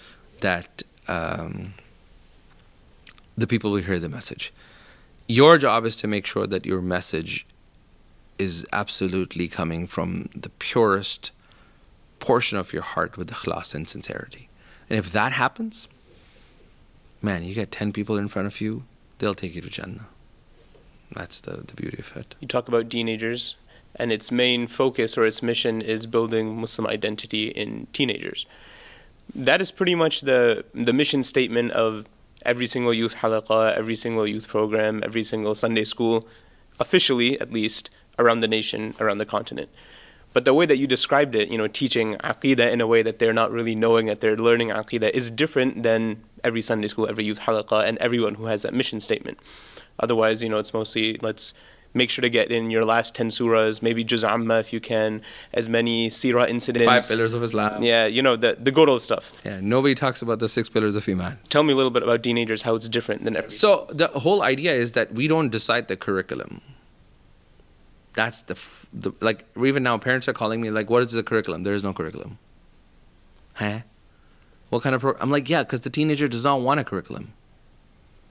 Speaker 1: that the people will hear the message. Your job is to make sure that your message is absolutely coming from the purest portion of your heart with ikhlas and sincerity. And if that happens, man, you get 10 people in front of you, they'll take you to Jannah. That's the beauty of it.
Speaker 2: You talk about teenagers, and its main focus or its mission is building Muslim identity in teenagers. That is pretty much the mission statement of every single youth halaqah, every single youth program, every single Sunday school, officially at least, around the nation, around the continent. But the way that you described it, teaching aqeedah in a way that they're not really knowing that they're learning aqeedah is different than every Sunday school, every youth halaqah, and everyone who has that mission statement. Otherwise, it's mostly, let's make sure to get in your last 10 surahs, maybe juz amma if you can, as many seerah incidents.
Speaker 1: 5 pillars of Islam.
Speaker 2: Yeah, the good old stuff.
Speaker 1: Yeah, nobody talks about the 6 pillars of Iman.
Speaker 2: Tell me a little bit about teenagers, how it's different than everything.
Speaker 1: So the whole idea is that we don't decide the curriculum. That's like, even now parents are calling me like, what is the curriculum? There is no curriculum. Huh? What kind of I'm like, yeah, because the teenager does not want a curriculum.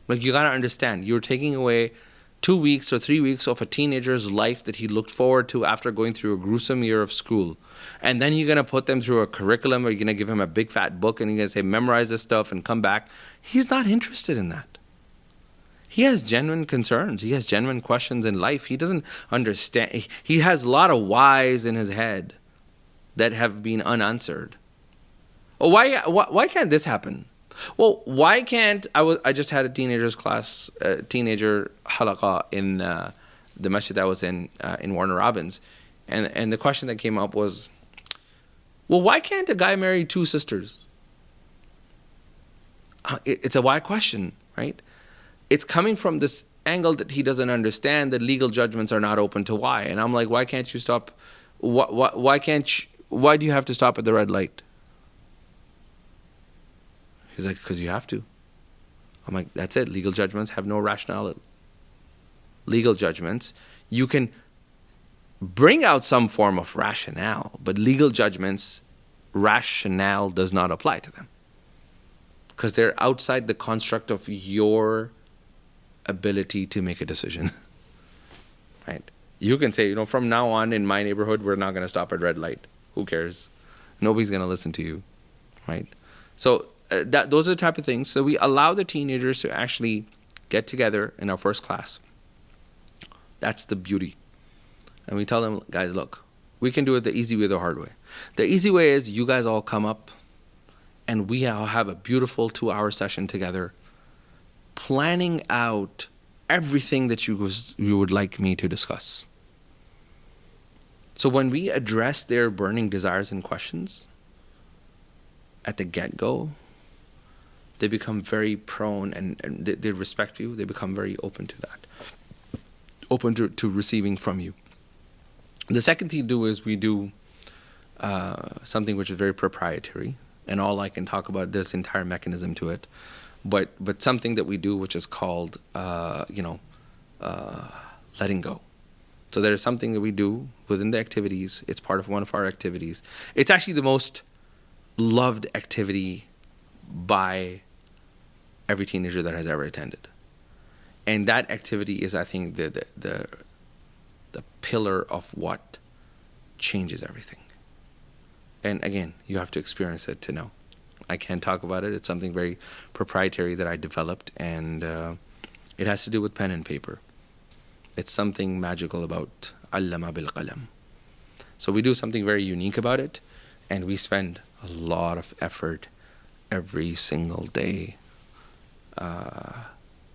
Speaker 1: Like, you got to understand, you're taking away 2 weeks or 3 weeks of a teenager's life that he looked forward to after going through a gruesome year of school. And then you're going to put them through a curriculum, or you're going to give him a big fat book and you're going to say, memorize this stuff and come back. He's not interested in that. He has genuine concerns. He has genuine questions in life. He doesn't understand. He has a lot of whys in his head that have been unanswered. Oh, why can't this happen? Well, why can't I just had a teenager halaqah in the masjid I was in Warner Robins, and the question that came up was, well, why can't a guy marry 2 sisters? It's a why question, right? It's coming from this angle that he doesn't understand that legal judgments are not open to why. And I'm like, why can't you stop? Why do you have to stop at the red light? He's like, because you have to. I'm like, that's it. Legal judgments have no rationality. Legal judgments, you can bring out some form of rationale, but legal judgments, rationale does not apply to them. Because they're outside the construct of your ability to make a decision. Right? You can say, from now on in my neighborhood, we're not going to stop at red light. Who cares? Nobody's going to listen to you. Right? So those are the type of things. So we allow the teenagers to actually get together in our first class. That's the beauty. And we tell them, guys, look, we can do it the easy way or the hard way. The easy way is you guys all come up and we all have a beautiful 2-hour session together, planning out everything that you would like me to discuss. So when we address their burning desires and questions at the get-go, they become very prone and they respect you. They become very open to that, open to receiving from you. The second thing to do is we do something which is very proprietary, and all I can talk about, this entire mechanism to it, but something that we do which is called letting go. So there is something that we do within the activities. It's part of one of our activities. It's actually the most loved activity by every teenager that has ever attended. And that activity is, I think, the pillar of what changes everything. And again, you have to experience it to know. I can't talk about it. It's something very proprietary that I developed, and it has to do with pen and paper. It's something magical about allama bil qalam. So we do something very unique about it, and we spend a lot of effort every single day.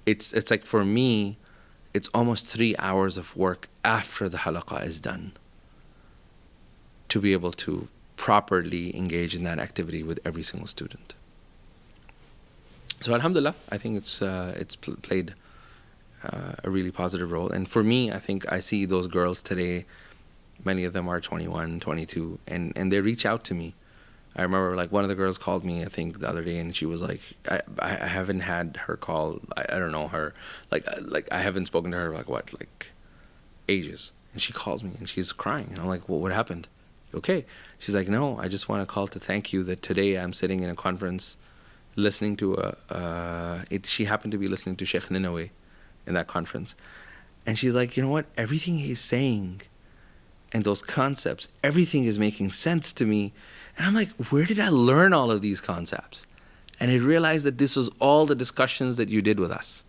Speaker 1: It's like, for me, it's almost 3 hours of work after the halaqah is done to be able to properly engage in that activity with every single student. So alhamdulillah, I think it's played a really positive role. And for me, I think I see those girls today Many of them are 21, 22, and they reach out to me. I remember like one of the girls called me, I think, the other day, and she was like, I haven't had her call. I don't know her. Like I haven't spoken to her like what, like ages. And she calls me and she's crying. And I'm like, well, what happened? You okay? She's like, no, I just want to call to thank you that today I'm sitting in a conference listening to she happened to be listening to Shaykh Ninawi in that conference. And she's like, you know what? Everything he's saying and those concepts, everything is making sense to me. And I'm like, where did I learn all of these concepts? And I realized that this was all the discussions that you did with us.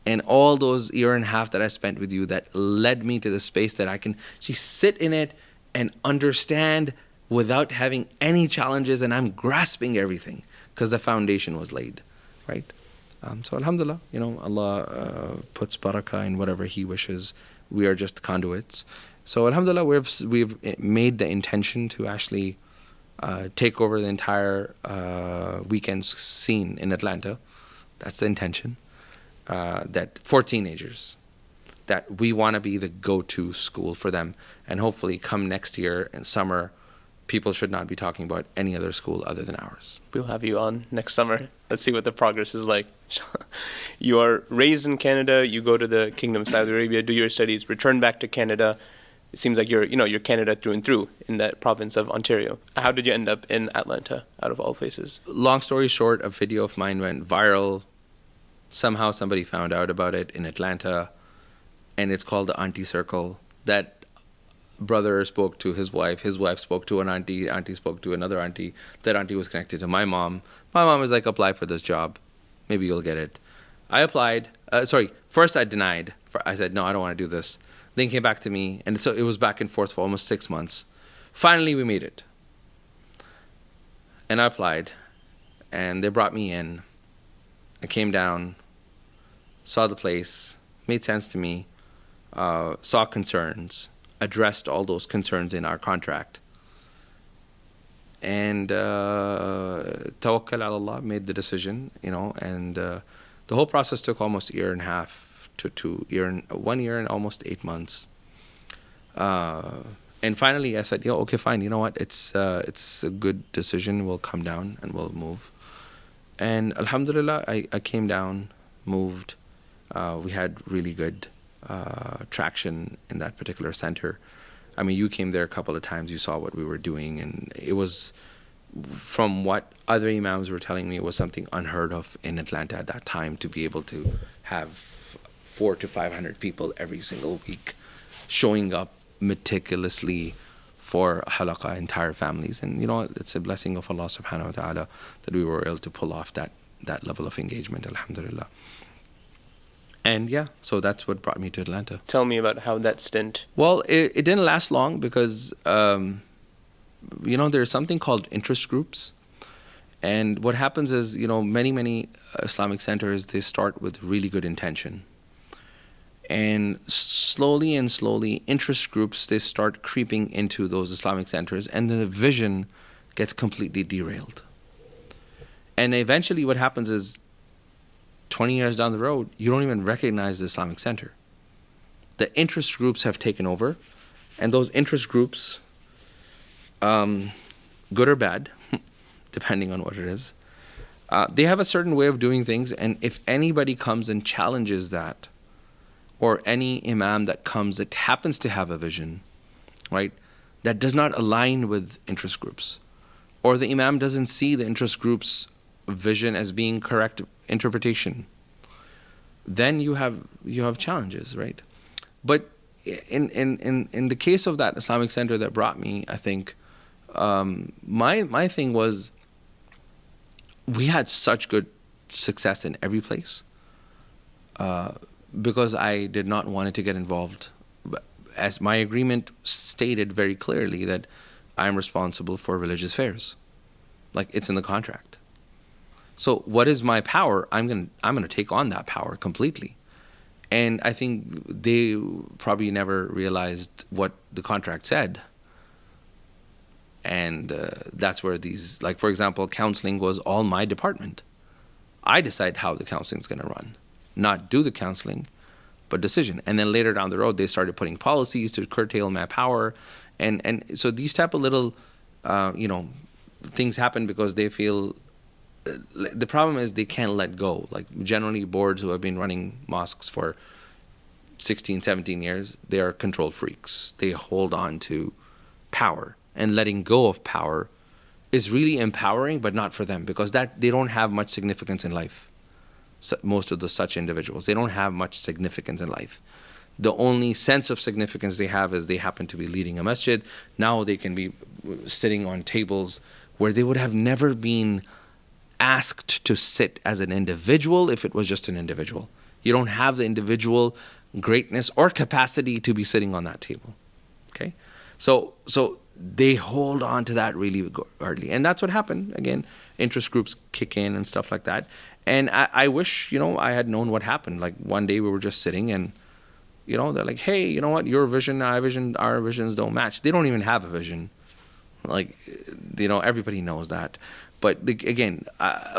Speaker 1: And all those year and a half that I spent with you that led me to the space that I can sit in it and understand without having any challenges. And I'm grasping everything because the foundation was laid, right? So alhamdulillah, Allah puts barakah in whatever He wishes. We are just conduits. So alhamdulillah, we've made the intention to actually take over the entire weekend scene in Atlanta. That's the intention. That for teenagers, that we want to be the go-to school for them. And hopefully come next year in summer, people should not be talking about any other school other than ours.
Speaker 2: We'll have you on next summer. Let's see what the progress is like. You are raised in Canada. You go to the Kingdom of Saudi Arabia, do your studies, return back to Canada. It seems like you're Canada through and through in that province of Ontario. How did you end up in Atlanta, out of all places?
Speaker 1: Long story short, a video of mine went viral. Somehow somebody found out about it in Atlanta, and it's called the Auntie Circle. That brother spoke to his wife spoke to an auntie spoke to another auntie. That auntie was connected to my mom. My mom was like, apply for this job. Maybe you'll get it. I applied. First I denied. I said, no, I don't want to do this. Then came back to me, and so it was back and forth for almost 6 months. Finally, we made it. And I applied, and they brought me in. I came down, saw the place, made sense to me, saw concerns, addressed all those concerns in our contract, and tawakkal ala Allah, made the decision, and the whole process took almost a year and a half to 1 year and almost 8 months. And finally I said, okay, fine, you know what, it's a good decision, we'll come down and we'll move. And alhamdulillah, I came down, moved. We had really good traction in that particular center. I mean, you came there a couple of times, you saw what we were doing, and it was, from what other imams were telling me, it was something unheard of in Atlanta at that time, to be able to have 400 to 500 people every single week showing up meticulously for halaqah, entire families. And it's a blessing of Allah subhanahu wa ta'ala that we were able to pull off that level of engagement, alhamdulillah. And yeah, so that's what brought me to Atlanta.
Speaker 2: Tell me about how that stint.
Speaker 1: Well, it didn't last long because there's something called interest groups. And what happens is, many Islamic centers, they start with really good intention. And slowly, interest groups, they start creeping into those Islamic centers, and the vision gets completely derailed. And eventually what happens is, 20 years down the road, you don't even recognize the Islamic center. The interest groups have taken over, and those interest groups, good or bad, depending on what it is, they have a certain way of doing things, and if anybody comes and challenges that, or any imam that comes that happens to have a vision, right, that does not align with interest groups, or the imam doesn't see the interest group's vision as being correct interpretation, then you have challenges, right? But in the case of that Islamic center that brought me, I think my thing was, we had such good success in every place. Because I did not want to get involved. As my agreement stated very clearly, that I'm responsible for religious affairs. Like, it's in the contract. So what is my power? I'm gonna take on that power completely. And I think they probably never realized what the contract said. And that's where these, like, for example, counseling was all my department. I decide how the counseling is going to run. Not do the counseling, but decision. And then later down the road, they started putting policies to curtail my power. And so these type of little, things happen because they feel, the problem is they can't let go. Like generally boards who have been running mosques for 16, 17 years, they are control freaks. They hold on to power, and letting go of power is really empowering, but not for them, because that they don't have much significance in life. So most of such individuals, they don't have much significance in life. The only sense of significance they have is they happen to be leading a masjid. Now they can be sitting on tables where they would have never been asked to sit as an individual if it was just an individual. You don't have the individual greatness or capacity to be sitting on that table. Okay? So they hold on to that really hardly. And that's what happened. Again, interest groups kick in and stuff like that. And I wish, I had known what happened. Like one day we were just sitting and, they're like, hey, you know what? Your vision, our visions don't match. They don't even have a vision. Like, everybody knows that. But again,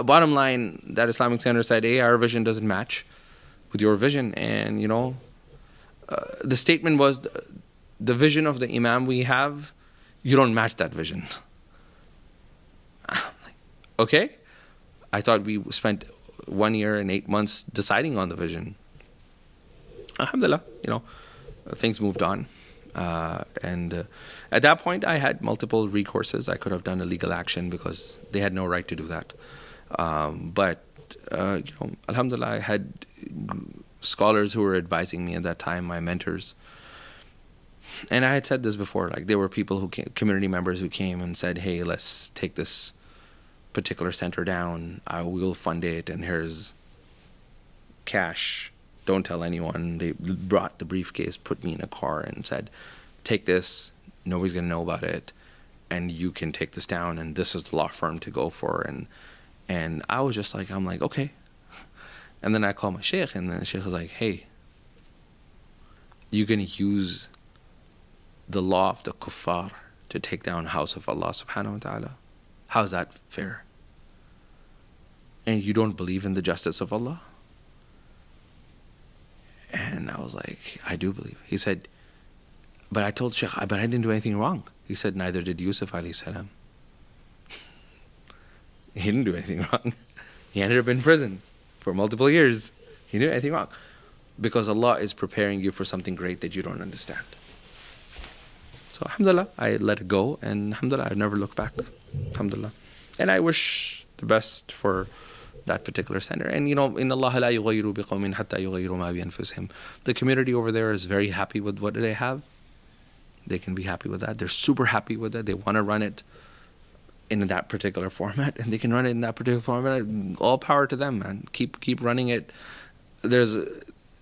Speaker 1: bottom line, that Islamic Center said, hey, our vision doesn't match with your vision. And, the statement was, the vision of the Imam we have, you don't match that vision. Okay? I thought we spent 1 year and 8 months deciding on the vision. Alhamdulillah, things moved on. And at that point, I had multiple recourses. I could have done a legal action because they had no right to do that. But alhamdulillah, I had scholars who were advising me at that time, my mentors. And I had said this before, like there were people community members who came and said, hey, let's take this particular center down. I will fund it, and here's cash. Don't tell anyone. They brought the briefcase, put me in a car, and said, take this. Nobody's going to know about it, and you can take this down, and this is the law firm to go for. And I was just like, okay. And then I called my sheikh, and the sheikh was like, hey, you're going to use the law of the kuffar to take down the house of Allah subhanahu wa ta'ala. How's that fair? And you don't believe in the justice of Allah? And I was like, I do believe. He said, but I told Shaykh, but I didn't do anything wrong. He said, neither did Yusuf alayhi salam. He didn't do anything wrong. He ended up in prison for multiple years. He didn't do anything wrong. Because Allah is preparing you for something great that you don't understand. So alhamdulillah, I let it go, and alhamdulillah, I never looked back. Alhamdulillah. And I wish the best for that particular center. And إِنَّ اللَّهَ لَا يُغَيِّرُ بِقَوْمٍ حَتَّى يُغَيِّرُوا مَا بِأَنفُسِهِمْ. The community over there is very happy with what they have. They can be happy with that. They're super happy with it. They want to run it in that particular format, and they can run it in that particular format. All power to them, man. Keep running it. There's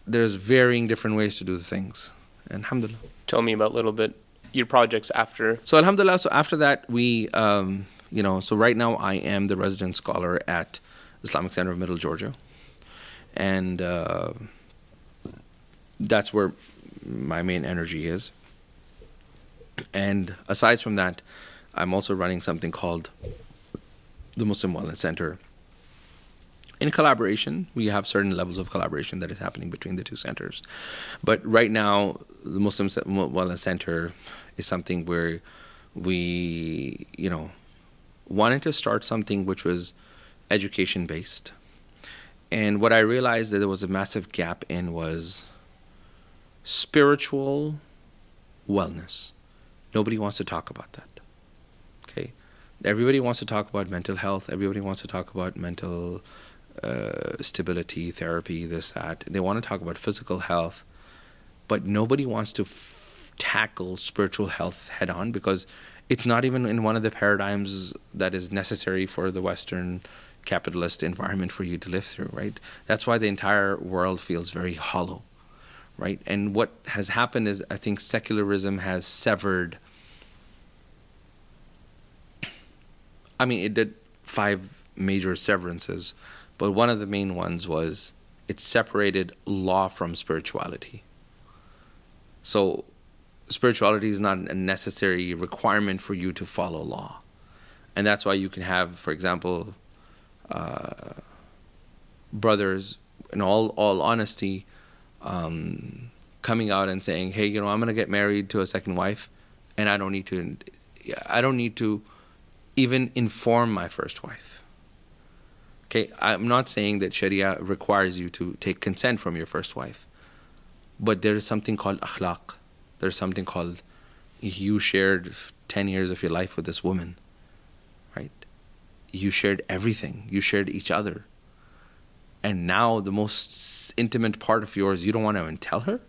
Speaker 1: varying different ways to do the things. And alhamdulillah.
Speaker 2: Tell me about a little bit your projects after.
Speaker 1: So alhamdulillah, so after that we, so right now I am the resident scholar at Islamic Center of Middle Georgia. And that's where my main energy is. And aside from that, I'm also running something called the Muslim Wellness Center. In collaboration, we have certain levels of collaboration that is happening between the two centers. But right now, the Muslim Wellness Center is something where we, wanted to start something which was education-based. And what I realized that there was a massive gap in was spiritual wellness. Nobody wants to talk about that. Okay? Everybody wants to talk about mental health. Everybody wants to talk about mental stability, therapy, this, that. They want to talk about physical health, but nobody wants to tackle spiritual health head on, because it's not even in one of the paradigms that is necessary for the Western capitalist environment for you to live through, right? That's why the entire world feels very hollow, right? And what has happened is, I think secularism has severed, it did 5 major severances, but one of the main ones was it separated law from spirituality. So spirituality is not a necessary requirement for you to follow law. And that's why you can have, for example, brothers, in all honesty, coming out and saying, hey, you know, I'm going to get married to a second wife, and I don't need to even inform my first wife. Okay, I'm not saying that Sharia requires you to take consent from your first wife, but there is something called akhlaq. There's something called, you shared 10 years of your life with this woman, right? You shared everything. You shared each other. And now the most intimate part of yours, you don't want to even tell her?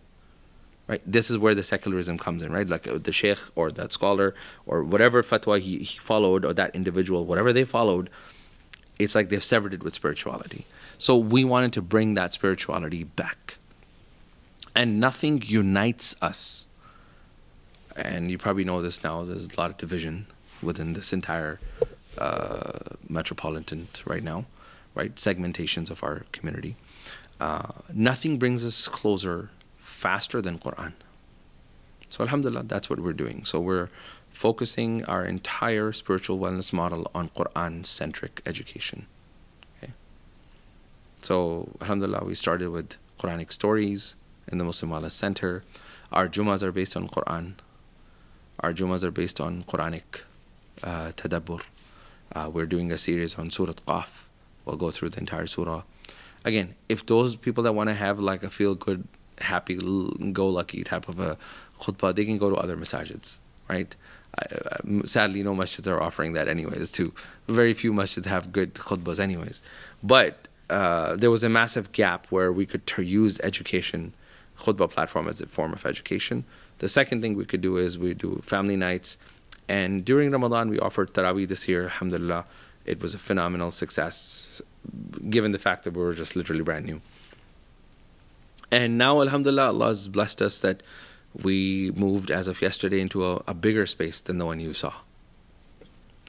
Speaker 1: Right? This is where the secularism comes in, right? Like the sheikh or that scholar or whatever fatwa he followed, or that individual, whatever they followed, it's like they've severed it with spirituality. So we wanted to bring that spirituality back. And nothing unites us. And you probably know this now, there's a lot of division within this entire metropolitan right now, right? Segmentations of our community. Nothing brings us closer faster than Quran. So alhamdulillah, that's what we're doing. So we're focusing our entire spiritual wellness model on Quran-centric education. Okay. So alhamdulillah, we started with Quranic stories in the Muslim Wellness Center. Our Jummahs are based on Quran. Our Jummahs are based on Quranic tadabbur. We're doing a series on Surah Qaf. We'll go through the entire surah. Again, if those people that want to have like a feel-good, happy-go-lucky type of a khutbah, they can go to other masajids, right? Sadly, no masjids are offering that anyways, too. Very few masjids have good khutbahs anyways. But there was a massive gap where we could use education, khutbah platform as a form of education. The second thing we could do is we do family nights. And during Ramadan, we offered Taraweeh this year, alhamdulillah. It was a phenomenal success, given the fact that we were just literally brand new. And now, alhamdulillah, Allah has blessed us that we moved as of yesterday into a bigger space than the one you saw.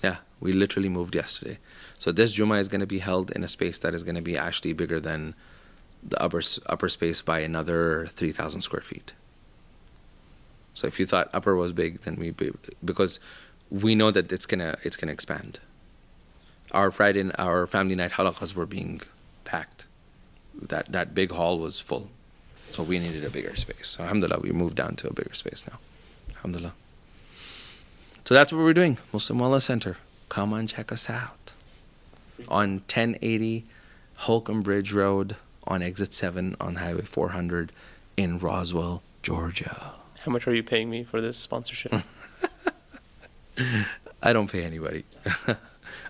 Speaker 1: Yeah, we literally moved yesterday. So this Jummah is going to be held in a space that is going to be actually bigger than the upper space by another 3,000 square feet. So if you thought upper was big, then because we know that it's gonna expand. Our family night halaqas were being packed. That big hall was full. So we needed a bigger space. So alhamdulillah, we moved down to a bigger space now. Alhamdulillah. So that's what we're doing. Muslim Wellness Center. Come and check us out. On 1080 Holcomb Bridge Road, on exit 7 on Highway 400 in Roswell, Georgia.
Speaker 2: How much are you paying me for this sponsorship?
Speaker 1: I don't pay anybody.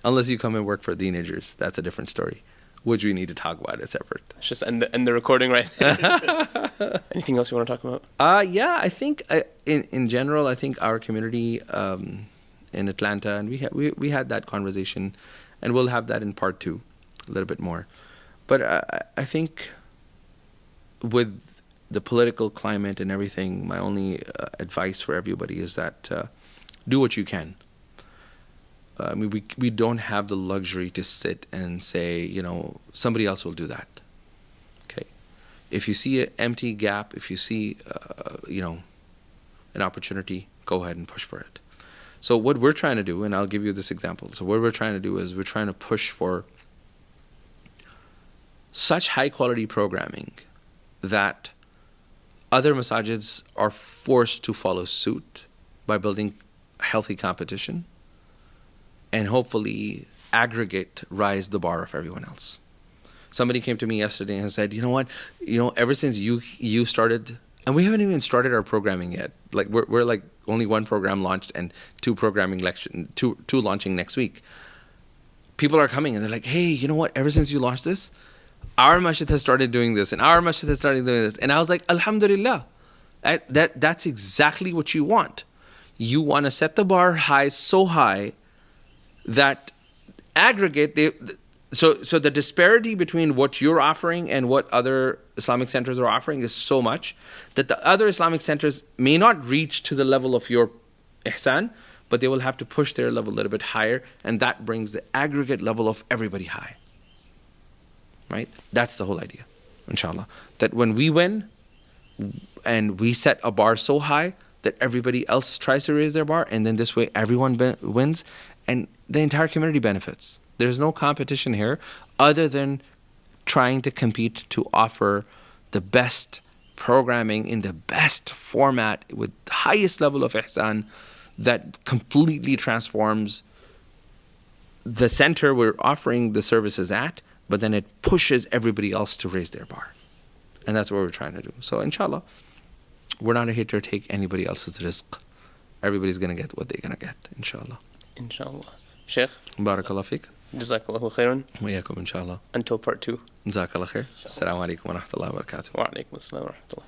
Speaker 1: Unless you come and work for teenagers. That's a different story, which we need to talk about. It's separate.
Speaker 2: Let's just end the recording right there. Anything else you want to talk about?
Speaker 1: Yeah, I think in general, I think our community in Atlanta, and we had that conversation, and we'll have that in part 2, a little bit more. But I think with the political climate and everything, my only advice for everybody is that do what you can. I mean, we don't have the luxury to sit and say, you know, somebody else will do that. Okay, if you see an empty gap, if you see, an opportunity, go ahead and push for it. So what we're trying to do, and I'll give you this example. So what we're trying to do is we're trying to push for such high quality programming that other masajids are forced to follow suit by building healthy competition and hopefully rise the bar of everyone else. Somebody came to me yesterday and said, you know what, ever since you started, and we haven't even started our programming yet. Like we're like only one program launched and two launching next week. People are coming and they're like, hey, you know what, ever since you launched this, our masjid has started doing this, and our masjid has started doing this. And I was like, alhamdulillah, that's exactly what you want. You want to set the bar so high that aggregate so the disparity between what you're offering and what other Islamic centers are offering is so much that the other Islamic centers may not reach to the level of your ihsan, but they will have to push their level a little bit higher, and that brings the aggregate level of everybody high. Right? That's the whole idea, inshallah. That when we win and we set a bar so high that everybody else tries to raise their bar, and then this way everyone wins and the entire community benefits. There's no competition here other than trying to compete to offer the best programming in the best format with highest level of ihsan that completely transforms the center we're offering the services at, but then it pushes everybody else to raise their bar. And that's what we're trying to do. So inshallah, we're not here to take anybody else's rizq. Everybody's going to get what they're going to get, inshallah.
Speaker 2: Inshallah. Shaykh,
Speaker 1: Barakallah fiqh.
Speaker 2: Jazakallahu khairan.
Speaker 1: Wa yakum inshallah.
Speaker 2: Until part 2.
Speaker 1: Jazakallah khair. Assalamu alaikum wa rahmatullahi wa barakatuh.
Speaker 2: Wa alaikum assalam wa rahmatullah.